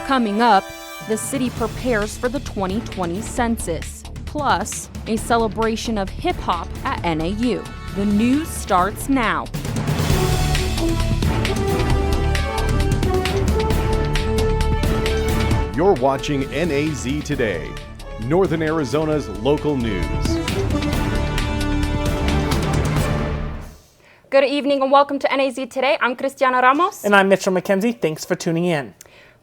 Coming up, the city prepares for the 2020 census, plus a celebration of hip-hop at NAU. The news starts now. You're watching NAZ Today, Northern Arizona's local news. Good evening and welcome to NAZ Today. I'm Cristiana Ramos. And I'm Mitchell McKenzie. Thanks for tuning in.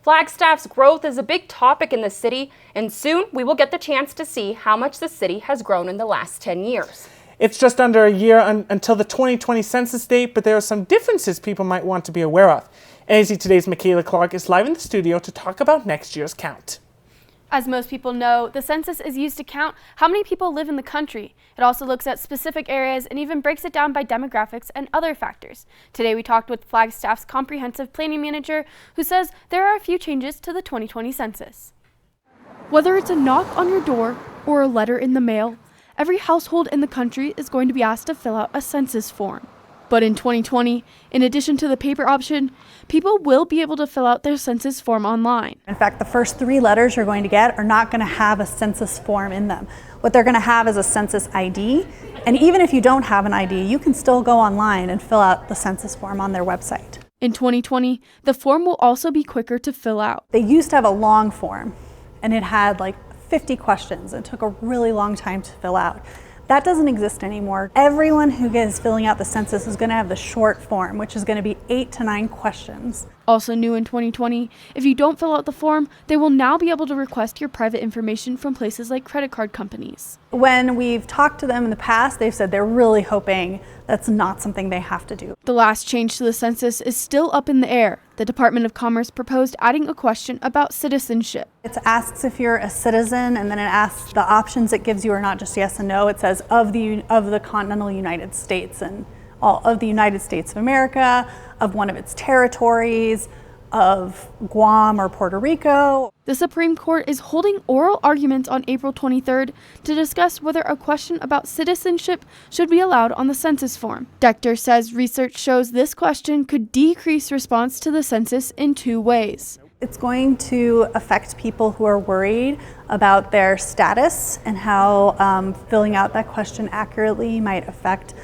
Flagstaff's growth is a big topic in the city, and soon we will get the chance to see how much the city has grown in the last 10 years. It's just under a year until the 2020 census date, but there are some differences people might want to be aware of. NAZ Today's Michaela Clark is live in the studio to talk about next year's count. As most people know, the census is used to count how many people live in the country. It also looks at specific areas and even breaks it down by demographics and other factors. Today we talked with Flagstaff's comprehensive planning manager, who says there are a few changes to the 2020 census. Whether it's a knock on your door or a letter in the mail, every household in the country is going to be asked to fill out a census form. But in 2020, in addition to the paper option, people will be able to fill out their census form online. In fact, the first 3 letters you're going to get are not going to have a census form in them. What they're going to have is a census ID. And even if you don't have an ID, you can still go online and fill out the census form on their website. In 2020, the form will also be quicker to fill out. They used to have a long form, and it had like 50 questions. It took a really long time to fill out. That doesn't exist anymore. Everyone who is filling out the census is going to have the short form, which is going to be 8 to 9 questions. Also new in 2020, if you don't fill out the form, they will now be able to request your private information from places like credit card companies. When we've talked to them in the past, they've said they're really hoping that's not something they have to do. The last change to the census is still up in the air. The Department of Commerce proposed adding a question about citizenship. It asks if you're a citizen, and then it asks the options it gives you are not just yes and no. It says of the continental United States and all of the United States of America, of one of its territories, of Guam or Puerto Rico. The Supreme Court is holding oral arguments on April 23rd to discuss whether a question about citizenship should be allowed on the census form. Dechter says research shows this question could decrease response to the census in 2 ways. It's going to affect people who are worried about their status and how filling out that question accurately might affect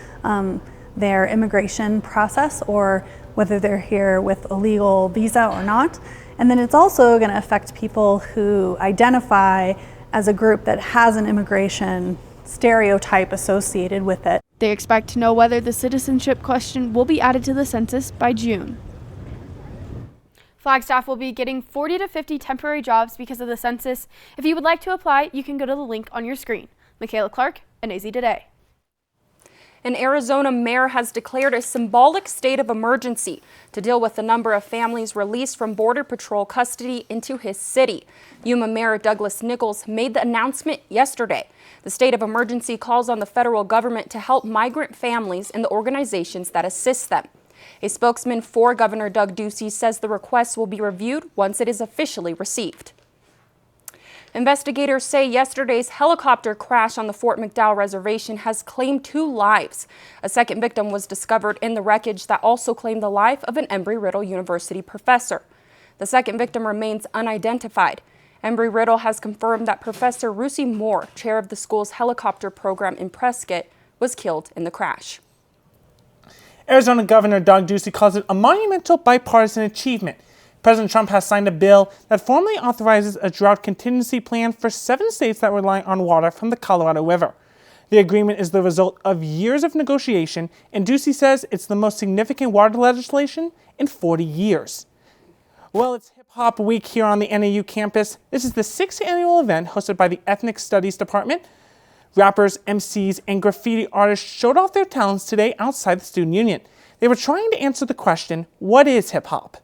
their immigration process, or whether they're here with a legal visa or not. And then it's also going to affect people who identify as a group that has an immigration stereotype associated with it. They expect to know whether the citizenship question will be added to the census by June. Flagstaff will be getting 40 to 50 temporary jobs because of the census. If you would like to apply, you can go to the link on your screen. Michaela Clark, NAZ Today. An Arizona mayor has declared a symbolic state of emergency to deal with the number of families released from Border Patrol custody into his city. Yuma Mayor Douglas Nichols made the announcement yesterday. The state of emergency calls on the federal government to help migrant families and the organizations that assist them. A spokesman for Governor Doug Ducey says the request will be reviewed once it is officially received. Investigators say yesterday's helicopter crash on the Fort McDowell Reservation has claimed 2 lives. A second victim was discovered in the wreckage that also claimed the life of an Embry-Riddle University professor. The second victim remains unidentified. Embry-Riddle has confirmed that Professor Rusi Moore, chair of the school's helicopter program in Prescott, was killed in the crash. Arizona Governor Doug Ducey calls it a monumental bipartisan achievement. President Trump has signed a bill that formally authorizes a drought contingency plan for 7 states that rely on water from the Colorado River. The agreement is the result of years of negotiation, and Ducey says it's the most significant water legislation in 40 years. Well, it's Hip Hop Week here on the NAU campus. This is the 6th annual event hosted by the Ethnic Studies Department. Rappers, MCs, and graffiti artists showed off their talents today outside the Student Union. They were trying to answer the question, what is hip hop?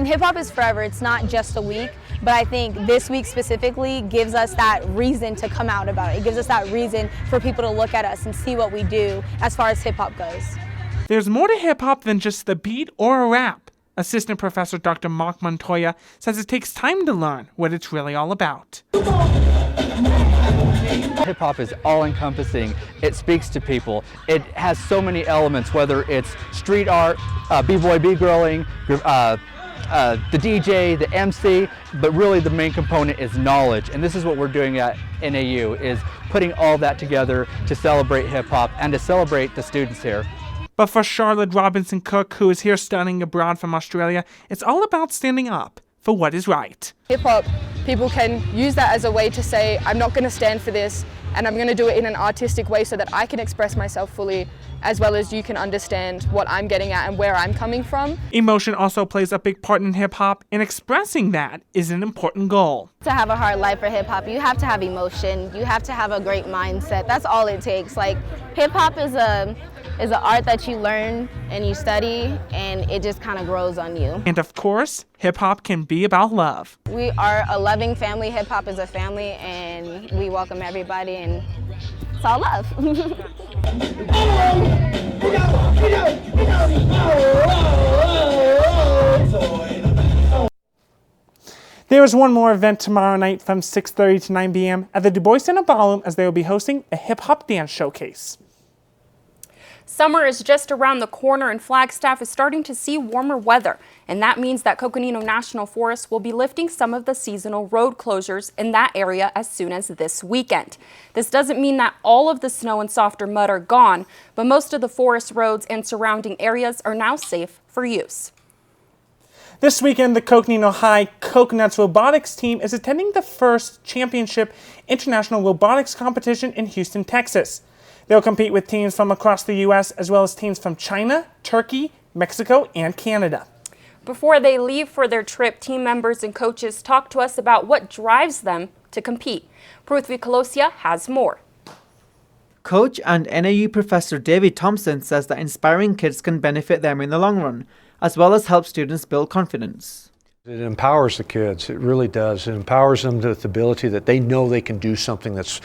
Hip hop is forever. It's not just a week, but I think this week specifically gives us that reason to come out about it. It gives us that reason for people to look at us and see what we do as far as hip hop goes. There's more to hip hop than just the beat or a rap. Assistant Professor Dr. Mark Montoya says it takes time to learn what it's really all about. Hip hop is all-encompassing. It speaks to people. It has so many elements, whether it's street art, b-boy, b-girling, the DJ, the MC, but really the main component is knowledge. And this is what we're doing at NAU, is putting all that together to celebrate hip hop and to celebrate the students here. But for Charlotte Robinson Cook, who is here studying abroad from Australia, it's all about standing up for what is right. Hip hop, people can use that as a way to say, I'm not going to stand for this, and I'm going to do it in an artistic way so that I can express myself fully, as well as you can understand what I'm getting at and where I'm coming from. Emotion also plays a big part in hip hop, and expressing that is an important goal. To have a hard life for hip hop, you have to have emotion, you have to have a great mindset. That's all it takes. Like, hip hop is an art that you learn and you study, and it just kind of grows on you. And of course, hip hop can be about love. We are a loving family. Hip hop is a family, and we welcome everybody, and it's all love. There is one more event tomorrow night from 6:30 to 9 p.m. at the Du Bois Center Ballroom, as they will be hosting a hip hop dance showcase. Summer is just around the corner and Flagstaff is starting to see warmer weather, and that means that Coconino National Forest will be lifting some of the seasonal road closures in that area as soon as this weekend. This doesn't mean that all of the snow and softer mud are gone, but most of the forest roads and surrounding areas are now safe for use. This weekend, the Coconino High Coconuts Robotics team is attending the first Championship International Robotics Competition in Houston, Texas. They'll compete with teams from across the U.S. as well as teams from China, Turkey, Mexico, and Canada. Before they leave for their trip, team members and coaches talk to us about what drives them to compete. Prithvi Kalosia has more. Coach and NAU Professor David Thompson says that inspiring kids can benefit them in the long run, as well as help students build confidence. It empowers the kids, it really does. It empowers them with the ability that they know they can do something that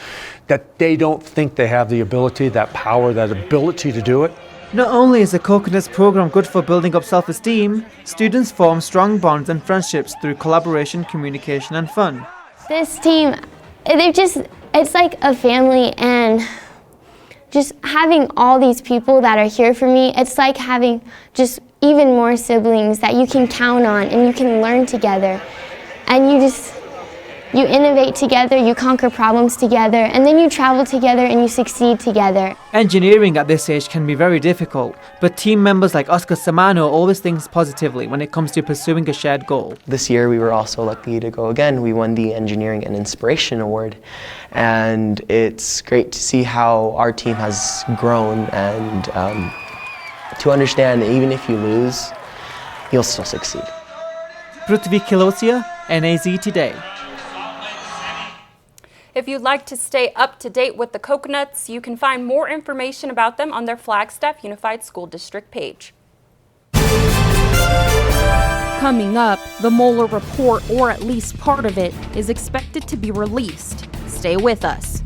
they don't think they have the ability, that power, that ability to do it. Not only is the Coconuts program good for building up self-esteem, students form strong bonds and friendships through collaboration, communication, and fun. This team, it's like a family, and just having all these people that are here for me, it's like having just even more siblings that you can count on and you can learn together. And you innovate together, you conquer problems together, and then you travel together and you succeed together. Engineering at this age can be very difficult, but team members like Oscar Samano always think positively when it comes to pursuing a shared goal. This year we were also lucky to go again. We won the Engineering and Inspiration Award, and it's great to see how our team has grown and to understand that even if you lose, you'll still succeed. Prithvi Kalosia, NAZ Today. If you'd like to stay up to date with the Coconuts, you can find more information about them on their Flagstaff Unified School District page. Coming up, the Mueller report, or at least part of it, is expected to be released. Stay with us.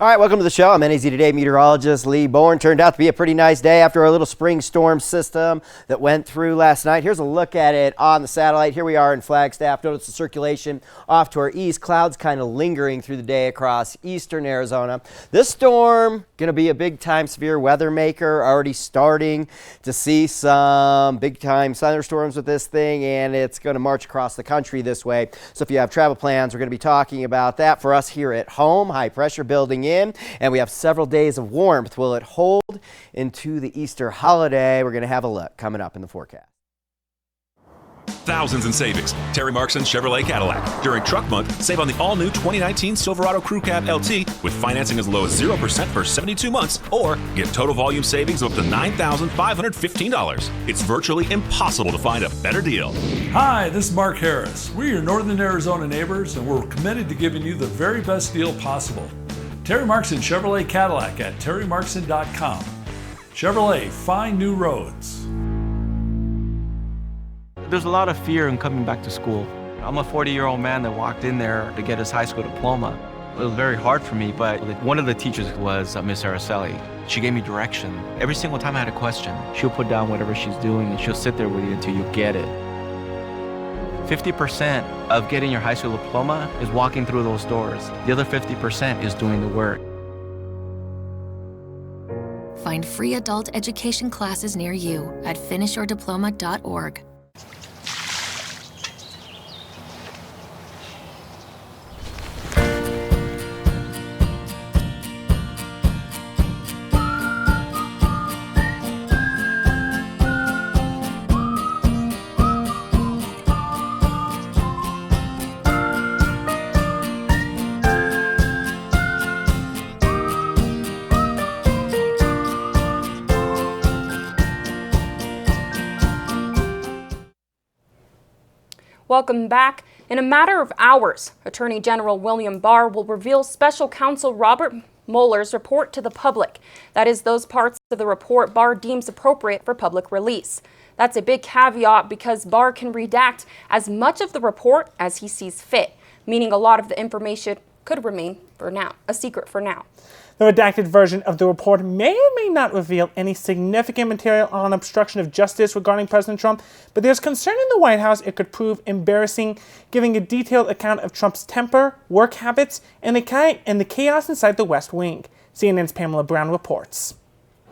All right, welcome to the show. I'm NAZ Today meteorologist Lee Bourne. Turned out to be a pretty nice day after a little spring storm system that went through last night. Here's a look at it on the satellite. Here we are in Flagstaff. Notice the circulation off to our east. Clouds kind of lingering through the day across eastern Arizona. This storm going to be a big-time severe weather maker. Already starting to see some big-time thunderstorms with this thing, and it's going to march across the country this way. So if you have travel plans, we're going to be talking about that for us here at home. High pressure building in, and we have several days of warmth. Will it hold into the Easter holiday? We're going to have a look coming up in the forecast. Thousands in savings. Terry Markson Chevrolet Cadillac. During Truck Month, save on the all-new 2019 Silverado Crew Cab LT with financing as low as 0% for 72 months, or get total volume savings of up to $9,515. It's virtually impossible to find a better deal. Hi, this is Mark Harris. We're your Northern Arizona neighbors, and we're committed to giving you the very best deal possible. Terry Markson Chevrolet Cadillac at terrymarkson.com. Chevrolet, find new roads. There's a lot of fear in coming back to school. I'm a 40-year-old man that walked in there to get his high school diploma. It was very hard for me, but one of the teachers was Miss Araceli. She gave me direction. Every single time I had a question, she'll put down whatever she's doing and she'll sit there with you until you get it. 50% of getting your high school diploma is walking through those doors. The other 50% is doing the work. find free adult education classes near you at finishyourdiploma.org. Welcome back. In a matter of hours, Attorney General William Barr will reveal Special Counsel Robert Mueller's report to the public. That is, those parts of the report Barr deems appropriate for public release. That's a big caveat because Barr can redact as much of the report as he sees fit, meaning a lot of the information could remain for now, a secret for now. The redacted version of the report may or may not reveal any significant material on obstruction of justice regarding President Trump, but there's concern in the White House it could prove embarrassing, giving a detailed account of Trump's temper, work habits, and the chaos inside the West Wing. CNN's Pamela Brown reports.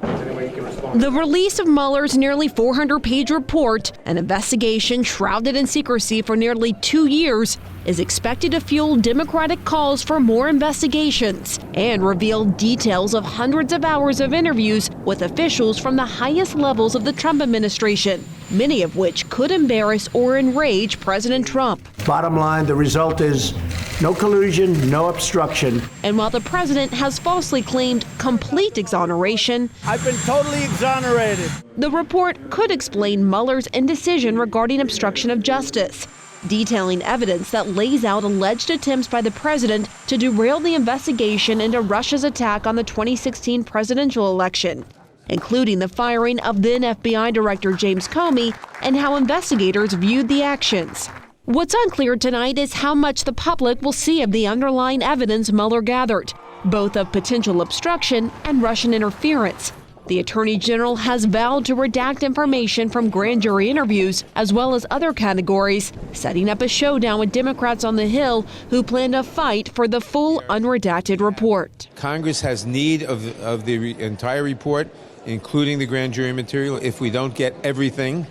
The release of Mueller's nearly 400-page report, an investigation shrouded in secrecy for nearly 2 years, is expected to fuel Democratic calls for more investigations and reveal details of hundreds of hours of interviews with officials from the highest levels of the Trump administration, many of which could embarrass or enrage President Trump. Bottom line, the result is no collusion, no obstruction. And while the president has falsely claimed complete exoneration, I've been totally exonerated. The report could explain Mueller's indecision regarding obstruction of justice, detailing evidence that lays out alleged attempts by the president to derail the investigation into Russia's attack on the 2016 presidential election, including the firing of then FBI Director James Comey and how investigators viewed the actions. What's unclear tonight is how much the public will see of the underlying evidence Mueller gathered, both of potential obstruction and Russian interference. The Attorney General has vowed to redact information from grand jury interviews as well as other categories, setting up a showdown with Democrats on the Hill who plan to fight for the full unredacted report. Congress has need of the entire report, including the grand jury material. If we don't get everything,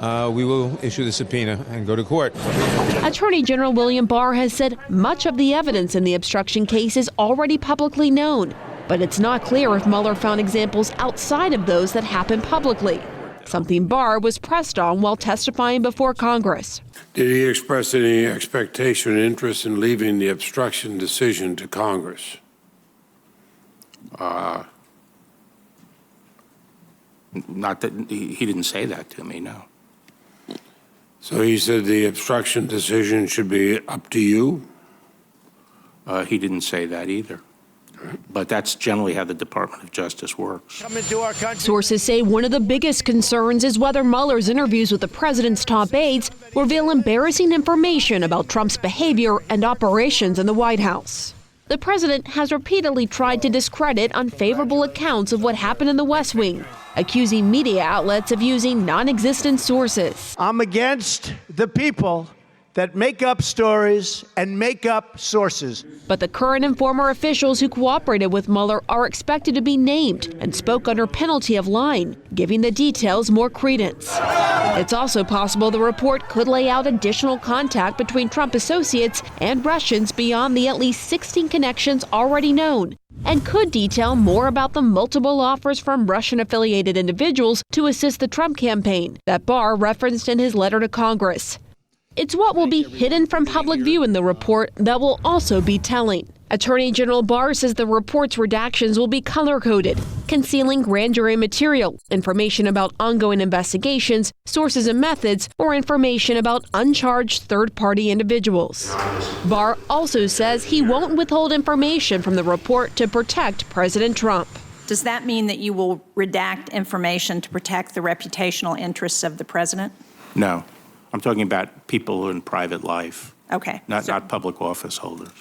we will issue the subpoena and go to court. Attorney General William Barr has said much of the evidence in the obstruction case is already publicly known, but it's not clear if Mueller found examples outside of those that happened publicly, something Barr was pressed on while testifying before Congress. Did he express any expectation or interest in leaving the obstruction decision to Congress? Not that he didn't say that to me, no. So he said the obstruction decision should be up to you? He didn't say that either. But that's generally how the Department of Justice works. Sources say one of the biggest concerns is whether Mueller's interviews with the president's top aides reveal embarrassing information about Trump's behavior and operations in the White House. The president has repeatedly tried to discredit unfavorable accounts of what happened in the West Wing, accusing media outlets of using non-existent sources. I'm against the people that make up stories and make up sources. But the current and former officials who cooperated with Mueller are expected to be named and spoke under penalty of lying, giving the details more credence. It's also possible the report could lay out additional contact between Trump associates and Russians beyond the at least 16 connections already known, and could detail more about the multiple offers from Russian-affiliated individuals to assist the Trump campaign that Barr referenced in his letter to Congress. It's what will be hidden from public view in the report that will also be telling. Attorney General Barr says the report's redactions will be color-coded, concealing grand jury material, information about ongoing investigations, sources and methods, or information about uncharged third-party individuals. Barr also says he won't withhold information from the report to protect President Trump. Does that mean that you will redact information to protect the reputational interests of the president? No. I'm talking about people in private life. Okay. Not public office holders.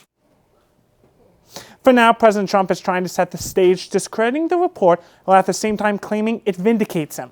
For now, President Trump is trying to set the stage, discrediting the report while at the same time claiming it vindicates him.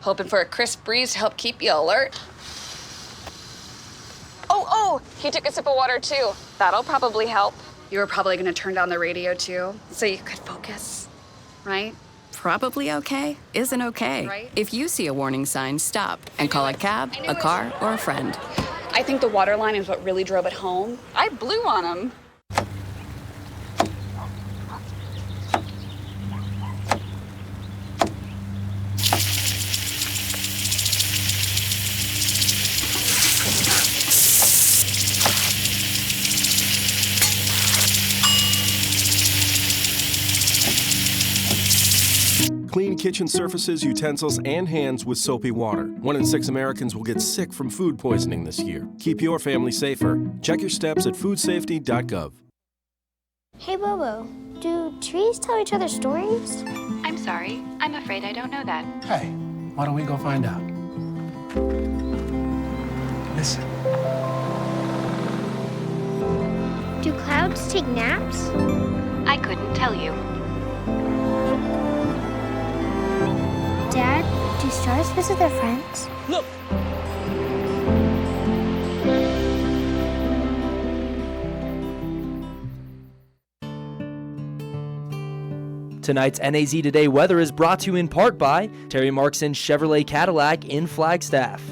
hoping for a crisp breeze to help keep you alert. Oh, he took a sip of water too. That'll probably help. You were probably going to turn down the radio too, so you could focus, right? Probably okay isn't okay. Right. If you see a warning sign, stop and call a cab, a car, or a friend. I think the water line is what really drove it home. I blew on him. Clean kitchen surfaces, utensils, and hands with soapy water. 1 in 6 Americans will get sick from food poisoning this year. Keep your family safer. Check your steps at foodsafety.gov. Hey, Bobo, do trees tell each other stories? I'm sorry. I'm afraid I don't know that. Hey, why don't we go find out? Listen. Do clouds take naps? I couldn't tell you. Dad, do stars visit their friends? Look! Tonight's NAZ Today weather is brought to you in part by Terry Markson Chevrolet Cadillac in Flagstaff.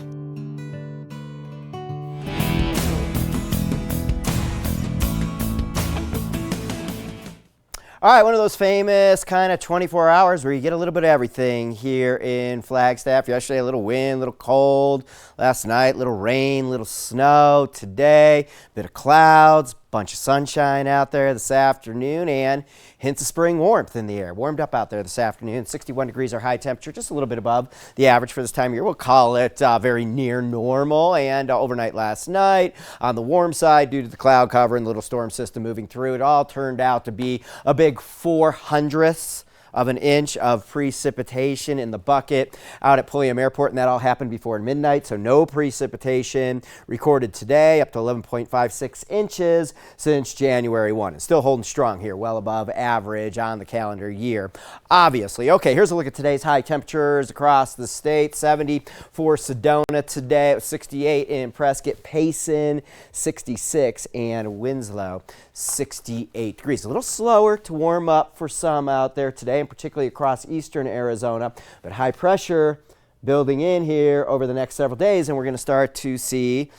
All right, one of those famous kind of 24 hours where you get a little bit of everything here in Flagstaff. Yesterday, a little wind, a little cold. Last night, a little rain, a little snow. Today, a bit of clouds, bunch of sunshine out there this afternoon, and hints of spring warmth in the air. Warmed up out there this afternoon. 61 degrees our high temperature, just a little bit above the average for this time of year. We'll call it very near normal. And overnight last night, on the warm side, due to the cloud cover and the little storm system moving through, it all turned out to be a big 0.04 of an inch of precipitation in the bucket out at Pulliam Airport, and that all happened before midnight, so no precipitation recorded today, up to 11.56 inches since January 1. It's still holding strong here, well above average on the calendar year, obviously. Okay, here's a look at today's high temperatures across the state. 70 for Sedona today, 68 in Prescott, Payson, 66, and Winslow, 68 degrees. A little slower to warm up for some out there today, and particularly across eastern Arizona, but high pressure building in here over the next several days, and we're going to start to see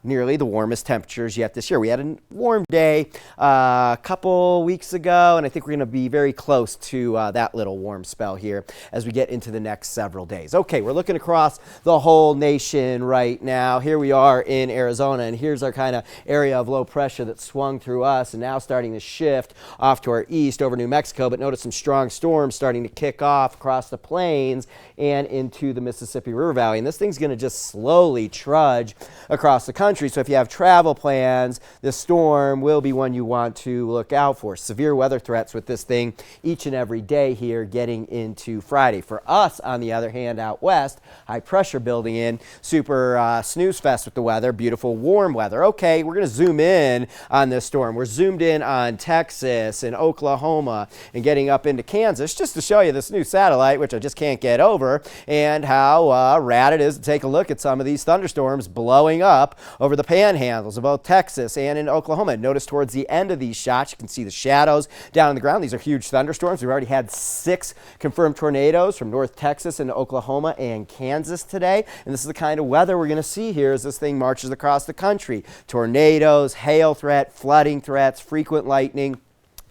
nearly the warmest temperatures yet this year. We had a warm day a couple weeks ago, and I think we're going to be very close to that little warm spell here as we get into the next several days. Okay, we're looking across the whole nation right now. Here we are in Arizona, and here's our kind of area of low pressure that swung through us and now starting to shift off to our east over New Mexico, but notice some strong storms starting to kick off across the plains and into the Mississippi River Valley, and this thing's going to just slowly trudge across the country. So if you have travel plans, this storm will be one you want to look out for. Severe weather threats with this thing each and every day here getting into Friday. For us, on the other hand, out west, high pressure building in, super snooze fest with the weather, beautiful warm weather. Okay, we're going to zoom in on this storm. We're zoomed in on Texas and Oklahoma and getting up into Kansas just to show you this new satellite, which I just can't get over, and how rad it is to take a look at some of these thunderstorms blowing up over the panhandles of both Texas and in Oklahoma. Notice towards the end of these shots, you can see the shadows down on the ground. These are huge thunderstorms. We've already had 6 confirmed tornadoes from North Texas into Oklahoma and Kansas today. And this is the kind of weather we're going to see here as this thing marches across the country. Tornadoes, hail threat, flooding threats, frequent lightning.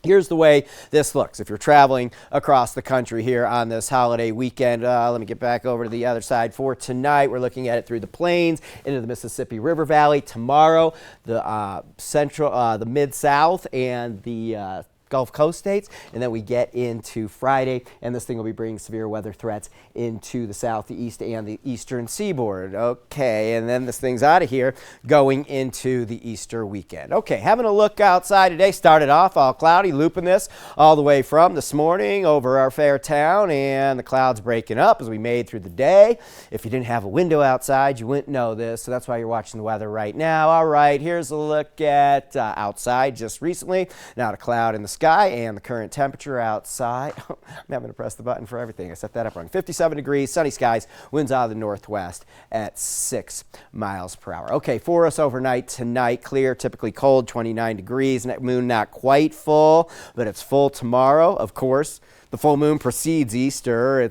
Here's the way this looks if you're traveling across the country here on this holiday weekend. Let me get back over to the other side for tonight. We're looking at it through the plains into the Mississippi River Valley. Tomorrow, the the Mid-South and the Gulf Coast states, and then we get into Friday, and this thing will be bringing severe weather threats into the southeast and the eastern seaboard. Okay, and then this thing's out of here going into the Easter weekend. Okay, having a look outside today, started off all cloudy, looping this all the way from this morning over our fair town, and the clouds breaking up as we made through the day. If you didn't have a window outside, you wouldn't know this, so that's why you're watching the weather right now. All right, here's a look at outside just recently. Not a cloud in the sky sky and the current temperature outside. I'm having to press the button for everything. I set that up wrong. 57 degrees, sunny skies, winds out of the northwest at 6 miles per hour. Okay, for us overnight tonight, clear, typically cold, 29 degrees. Moon not quite full, but it's full tomorrow, of course. The full moon precedes Easter.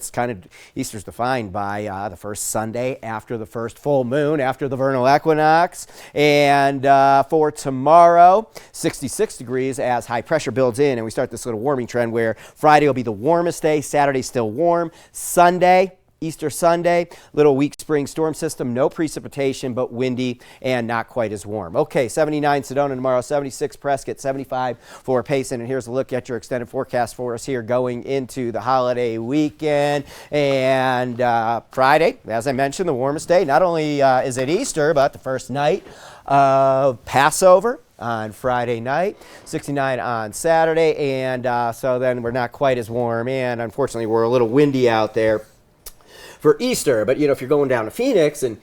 Easter's defined by the first Sunday after the first full moon, after the vernal equinox. And for tomorrow, 66 degrees as high pressure builds in, and we start this little warming trend where Friday will be the warmest day, Saturday still warm, Sunday, Easter Sunday, little weak spring storm system, no precipitation, but windy and not quite as warm. Okay, 79 Sedona tomorrow, 76 Prescott, 75 for Payson. And here's a look at your extended forecast for us here going into the holiday weekend. And Friday, as I mentioned, the warmest day. Not only is it Easter, but the first night of Passover on Friday night, 69 on Saturday. And so then we're not quite as warm. And unfortunately, we're a little windy out there for Easter. But, if you're going down to Phoenix and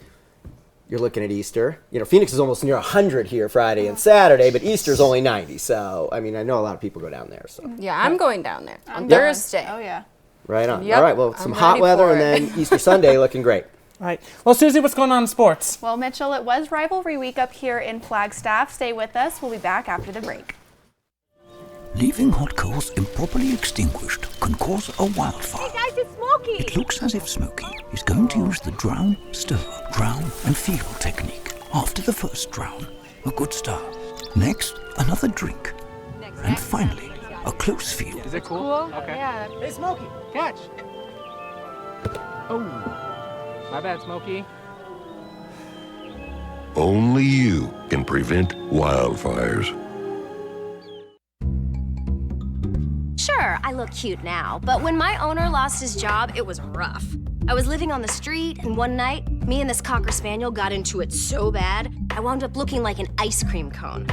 you're looking at Easter, Phoenix is almost near 100 here Friday and Saturday, but Easter's only 90. So, I know a lot of people go down there. So Yeah, I'm going down there on Thursday. Oh, yeah. Right on. Yep, All right, well, some I'm hot ready weather for and it. then Easter Sunday looking great. All right. Well, Susie, what's going on in sports? Well, Mitchell, it was rivalry week up here in Flagstaff. Stay with us. We'll be back after the break. Leaving hot coals improperly extinguished can cause a wildfire. Hey guys, it's Smokey! It looks as if Smokey is going to use the drown, stir, drown and feel technique. After the first drown, a good start. Next, another drink. And finally, a close feel. Is it cool? Okay. Yeah. Hey, Smokey, catch. Oh, my bad, Smokey. Only you can prevent wildfires. Sure, I look cute now, but when my owner lost his job, it was rough. I was living on the street, and one night, me and this Cocker Spaniel got into it so bad, I wound up looking like an ice cream cone.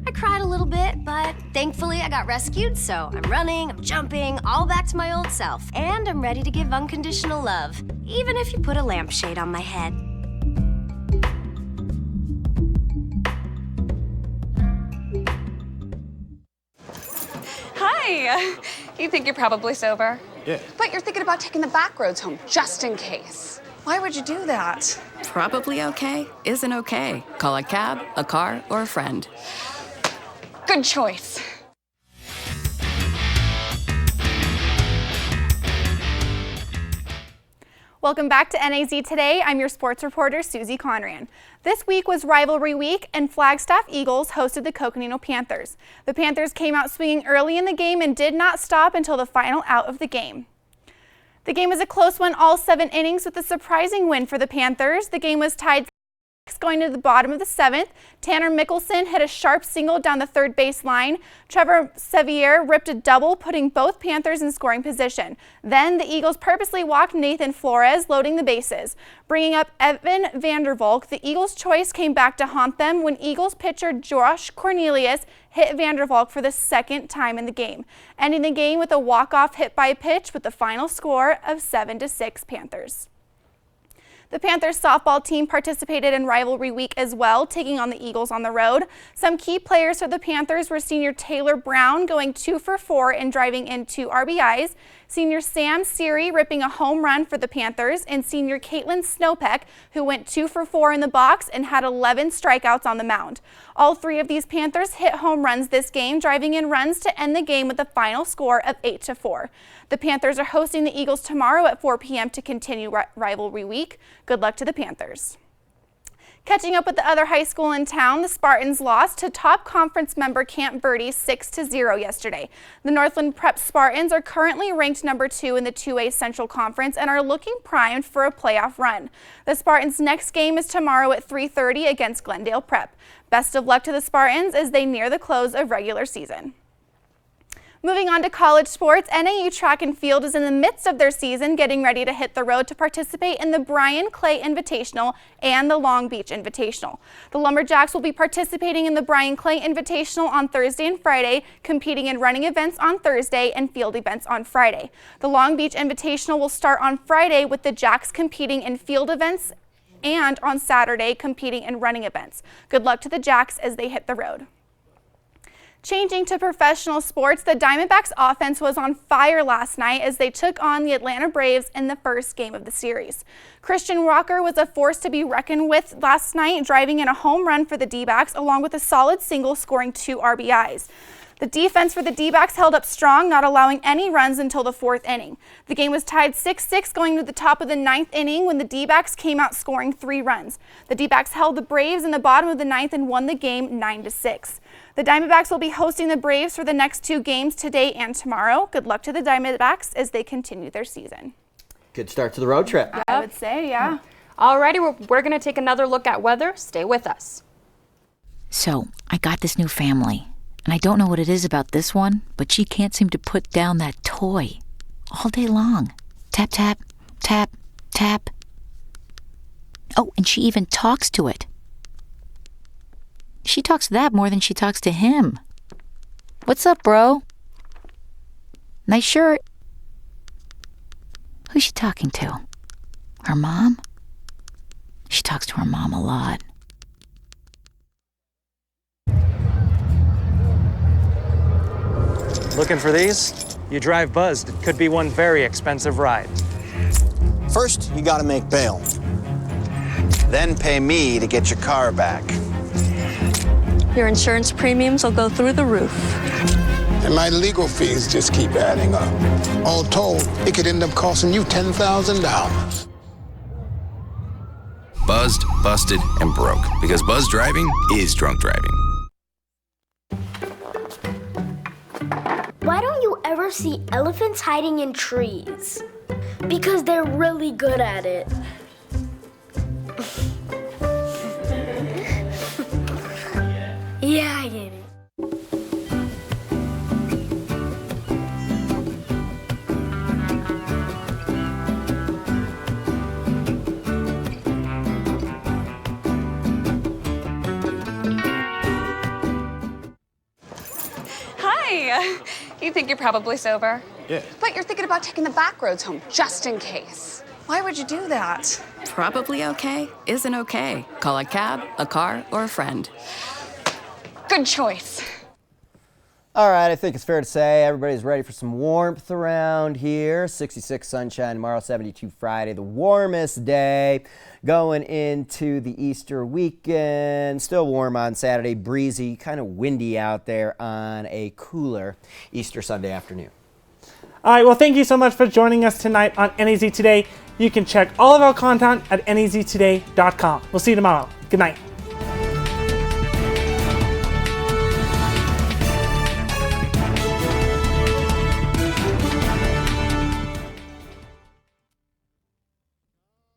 I cried a little bit, but thankfully I got rescued, so I'm running, I'm jumping, all back to my old self, and I'm ready to give unconditional love, even if you put a lampshade on my head. Hi. You think you're probably sober? Yeah. But you're thinking about taking the back roads home just in case. Why would you do that? Probably okay isn't okay. Call a cab, a car, or a friend. Good choice. Welcome back to NAZ Today. I'm your sports reporter, Susie Conran. This week was rivalry week, and Flagstaff Eagles hosted the Coconino Panthers. The Panthers came out swinging early in the game and did not stop until the final out of the game. The game was a close one all 7 innings with a surprising win for the Panthers. The game was tied going to the bottom of the 7th. Tanner Mickelson hit a sharp single down the third base line. Trevor Sevier ripped a double, putting both Panthers in scoring position. Then the Eagles purposely walked Nathan Flores, loading the bases. Bringing up Evan Vandervalk, the Eagles' choice came back to haunt them when Eagles pitcher Josh Cornelius hit Vandervalk for the second time in the game, ending the game with a walk-off hit by pitch with the final score of 7-6 Panthers. The Panthers softball team participated in rivalry week as well, taking on the Eagles on the road. Some key players for the Panthers were senior Taylor Brown going 2 for 4 and driving in 2 RBIs, senior Sam Seary ripping a home run for the Panthers, and senior Caitlin Snowpeck, who went 2 for 4 in the box and had 11 strikeouts on the mound. All 3 of these Panthers hit home runs this game, driving in runs to end the game with a final score of 8-4. The Panthers are hosting the Eagles tomorrow at 4 p.m. to continue rivalry week. Good luck to the Panthers. Catching up with the other high school in town, the Spartans lost to top conference member Camp Verde 6-0 yesterday. The Northland Prep Spartans are currently ranked number 2 in the 2A Central Conference and are looking primed for a playoff run. The Spartans' next game is tomorrow at 3:30 against Glendale Prep. Best of luck to the Spartans as they near the close of regular season. Moving on to college sports, NAU Track and Field is in the midst of their season, getting ready to hit the road to participate in the Brian Clay Invitational and the Long Beach Invitational. The Lumberjacks will be participating in the Brian Clay Invitational on Thursday and Friday, competing in running events on Thursday and field events on Friday. The Long Beach Invitational will start on Friday with the Jacks competing in field events and on Saturday competing in running events. Good luck to the Jacks as they hit the road. Changing to professional sports, the Diamondbacks offense was on fire last night as they took on the Atlanta Braves in the first game of the series. Christian Walker was a force to be reckoned with last night, driving in a home run for the D-backs along with a solid single, scoring 2 RBIs. The defense for the D-backs held up strong, not allowing any runs until the 4th inning. The game was tied 6-6 going to the top of the 9th inning when the D-backs came out scoring 3 runs. The D-backs held the Braves in the bottom of the 9th and won the game 9-6. The Diamondbacks will be hosting the Braves for the next 2 games today and tomorrow. Good luck to the Diamondbacks as they continue their season. Good start to the road trip. I would say, yeah. Alrighty, we're going to take another look at weather. Stay with us. So, I got this new family. And I don't know what it is about this one, but she can't seem to put down that toy all day long. Tap, tap, tap, tap. Oh, and she even talks to it. She talks to that more than she talks to him. What's up, bro? Nice shirt. Who's she talking to? Her mom? She talks to her mom a lot. Looking for these? You drive Buzzed. It could be one very expensive ride. First, you gotta make bail. Then pay me to get your car back. Your insurance premiums will go through the roof. And my legal fees just keep adding up. All told, it could end up costing you $10,000. Buzzed, busted, and broke. Because buzz driving is drunk driving. Why don't you ever see elephants hiding in trees? Because they're really good at it. Yeah, I get it. Hi. You think you're probably sober? Yeah. But you're thinking about taking the back roads home, just in case. Why would you do that? Probably okay isn't okay. Call a cab, a car, or a friend. Good choice. All right, I think it's fair to say everybody's ready for some warmth around here. 66 sunshine tomorrow, 72 Friday, the warmest day going into the Easter weekend. Still warm on Saturday, breezy, kind of windy out there on a cooler Easter Sunday afternoon. All right, well, thank you so much for joining us tonight on NAZ Today. You can check all of our content at naztoday.com. We'll see you tomorrow. Good night.